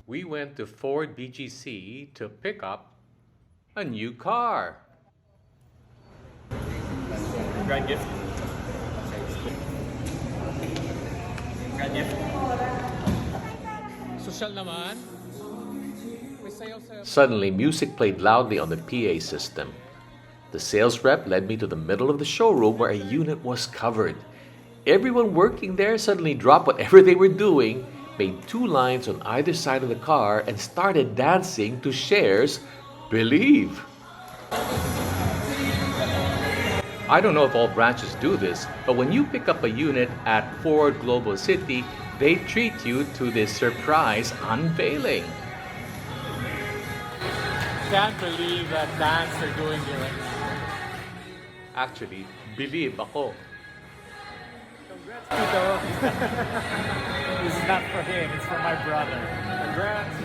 We went to Ford BGC to pick up a new car. Grand gift. Grand gift. Social naman. Suddenly, music played loudly on the PA system. The sales rep led me to the middle of the showroom where a unit was covered. Everyone working there suddenly dropped whatever they were doing, made two lines on either side of the car, and started dancing to Cher's Believe. I don't know if all branches do this, but when you pick up a unit at Ford Global City, they treat you to this surprise unveiling. Can't believe that dance they're doing here right now. Actually, believe ako. Congrats, Tito. This is not for him, it's for my brother. Congrats.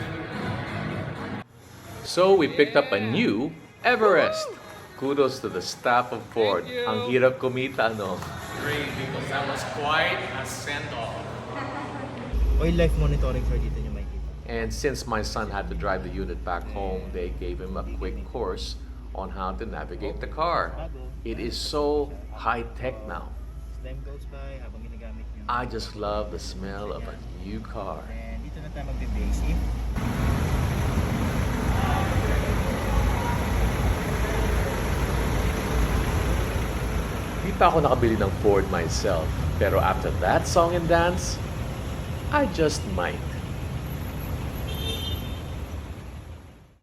So we picked up a new Everest. Kudos to the staff of Ford. Ang hirap kumita, no? Great, because that was quite a send-off. Oil life monitoring sir dito nyo makikita. And since my son had to drive the unit back home, they gave him a quick course on how to navigate the car. It is so high-tech now. As time goes by, habang ginagamit nyo. I just love the smell of a new car. And dito na tayo magbe-basic. Di pa ako nakabili ng Ford myself, pero after that song and dance, I just might.